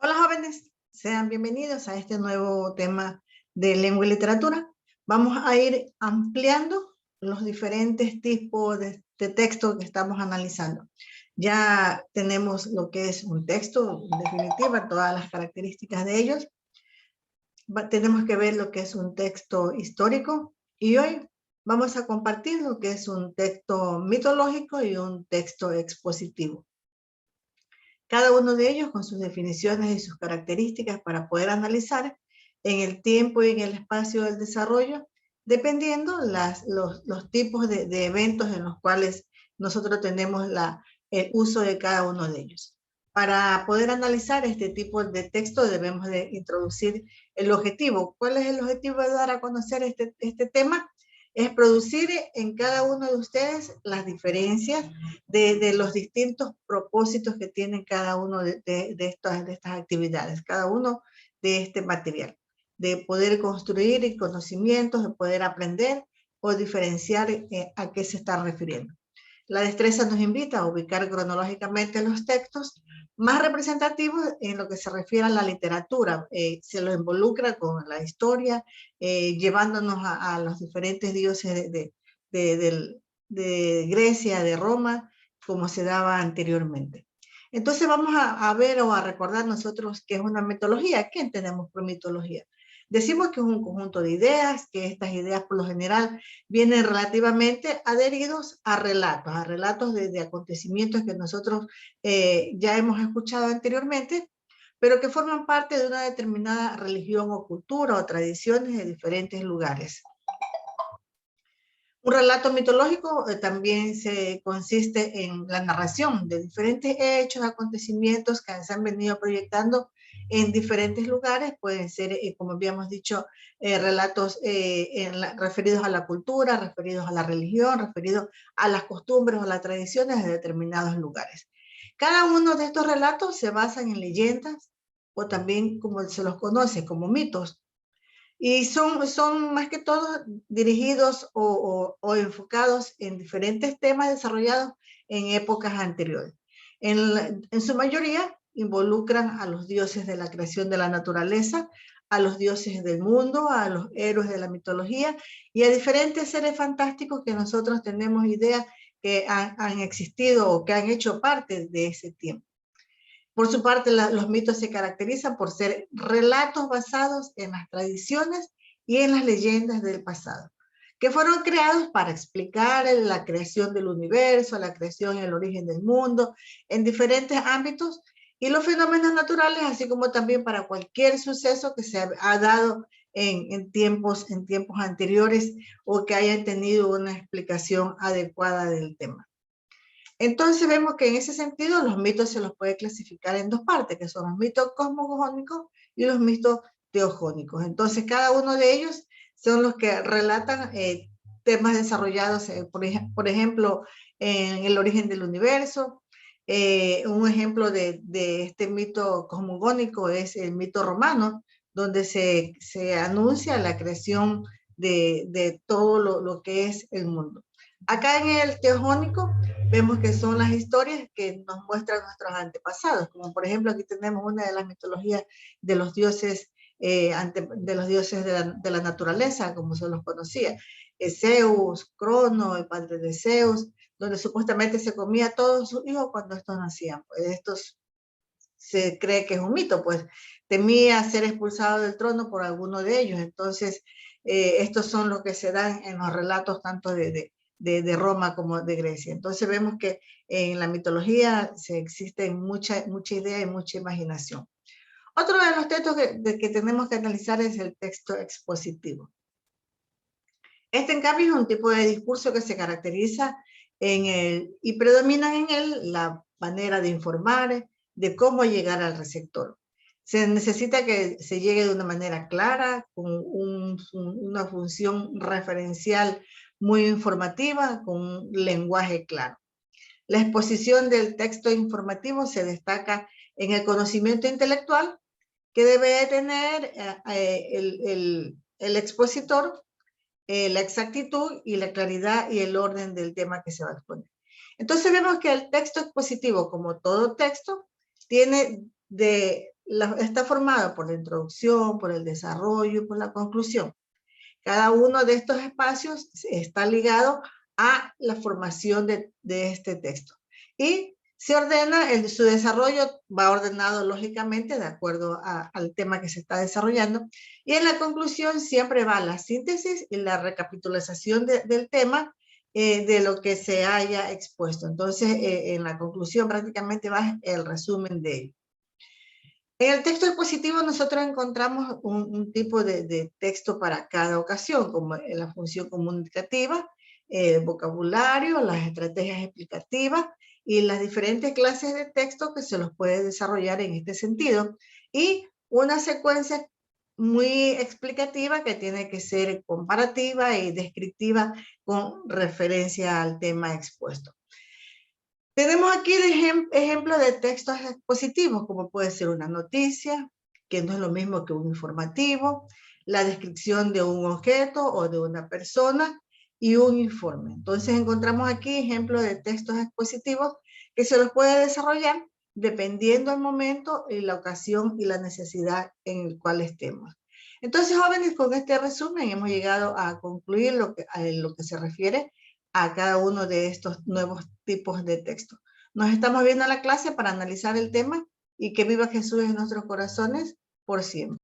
Hola jóvenes, sean bienvenidos a este nuevo tema de lengua y literatura. Vamos a ir ampliando los diferentes tipos de texto que estamos analizando. Ya tenemos lo que es un texto, en definitiva, todas las características de ellos. Tenemos que ver lo que es un texto histórico y hoy vamos a compartir lo que es un texto mitológico y un texto expositivo. Cada uno de ellos con sus definiciones y sus características para poder analizar en el tiempo y en el espacio del desarrollo, dependiendo los tipos de eventos en los cuales nosotros tenemos el uso de cada uno de ellos. Para poder analizar este tipo de texto debemos de introducir el objetivo. ¿Cuál es el objetivo de dar a conocer este tema? Es producir en cada uno de ustedes las diferencias de los distintos propósitos que tienen cada uno de estas actividades, cada uno de este material, de poder construir conocimientos, de poder aprender o diferenciar a qué se está refiriendo. La destreza nos invita a ubicar cronológicamente los textos más representativos en lo que se refiere a la literatura. Se lo involucra con la historia, llevándonos a los diferentes dioses de Grecia, de Roma, como se daba anteriormente. Entonces vamos a ver o a recordar nosotros qué es una mitología. ¿Qué entendemos por mitología? Decimos que es un conjunto de ideas, que estas ideas por lo general vienen relativamente adheridos a relatos de acontecimientos que nosotros ya hemos escuchado anteriormente, pero que forman parte de una determinada religión o cultura o tradiciones de diferentes lugares. Un relato mitológico también consiste en la narración de diferentes hechos, acontecimientos que se han venido proyectando en diferentes lugares. Pueden ser, como habíamos dicho, relatos referidos a la cultura, referidos a la religión, referidos a las costumbres o las tradiciones de determinados lugares. Cada uno de estos relatos se basan en leyendas o también como se los conoce como mitos. Y son más que todo dirigidos o enfocados en diferentes temas desarrollados en épocas anteriores. En su mayoría involucran a los dioses de la creación de la naturaleza, a los dioses del mundo, a los héroes de la mitología y a diferentes seres fantásticos que nosotros tenemos idea que han existido o que han hecho parte de ese tiempo. Por su parte, los mitos se caracterizan por ser relatos basados en las tradiciones y en las leyendas del pasado, que fueron creados para explicar la creación del universo, la creación y el origen del mundo en diferentes ámbitos y los fenómenos naturales, así como también para cualquier suceso que se ha dado en tiempos anteriores o que hayan tenido una explicación adecuada del tema. Entonces vemos que en ese sentido los mitos se los puede clasificar en dos partes, que son los mitos cosmogónicos y los mitos teogónicos. Entonces cada uno de ellos son los que relatan temas desarrollados, por ejemplo, en el origen del universo. Un ejemplo de este mito cosmogónico es el mito romano, donde se anuncia la creación de todo lo que es el mundo. Acá en el teogónico vemos que son las historias que nos muestran nuestros antepasados, como por ejemplo aquí tenemos una de las mitologías de los dioses, de la naturaleza, como se los conocía, Zeus, Crono, el padre de Zeus, donde supuestamente se comía a todos sus hijos cuando estos nacían. Pues estos se cree que es un mito, pues temía ser expulsado del trono por alguno de ellos. Entonces, estos son los que se dan en los relatos tanto de Roma como de Grecia. Entonces vemos que en la mitología existe mucha idea y mucha imaginación. Otro de los textos que tenemos que analizar es el texto expositivo. Este, en cambio, es un tipo de discurso que se caracteriza y predomina en él la manera de informar, de cómo llegar al receptor. Se necesita que se llegue de una manera clara, con una función referencial muy informativa, con un lenguaje claro. La exposición del texto informativo se destaca en el conocimiento intelectual que debe tener el expositor, la exactitud y la claridad y el orden del tema que se va a exponer. Entonces vemos que el texto expositivo, como todo texto, tiene de está formado por la introducción, por el desarrollo y por la conclusión. Cada uno de estos espacios está ligado a la formación de este texto. Y se ordena, su desarrollo va ordenado lógicamente de acuerdo al tema que se está desarrollando. Y en la conclusión siempre va la síntesis y la recapitulación del tema, de lo que se haya expuesto. Entonces, en la conclusión prácticamente va el resumen de ello. En el texto expositivo nosotros encontramos un tipo de texto para cada ocasión, como la función comunicativa, el vocabulario, las estrategias explicativas y las diferentes clases de texto que se los puede desarrollar en este sentido. Y una secuencia muy explicativa que tiene que ser comparativa y descriptiva con referencia al tema expuesto. Tenemos aquí ejemplos de textos expositivos, como puede ser una noticia, que no es lo mismo que un informativo, la descripción de un objeto o de una persona y un informe. Entonces encontramos aquí ejemplos de textos expositivos que se los puede desarrollar dependiendo del momento y la ocasión y la necesidad en el cual estemos. Entonces, jóvenes, con este resumen hemos llegado a concluir lo que se refiere a cada uno de estos nuevos tipos de texto. Nos estamos viendo en la clase para analizar el tema y que viva Jesús en nuestros corazones por siempre.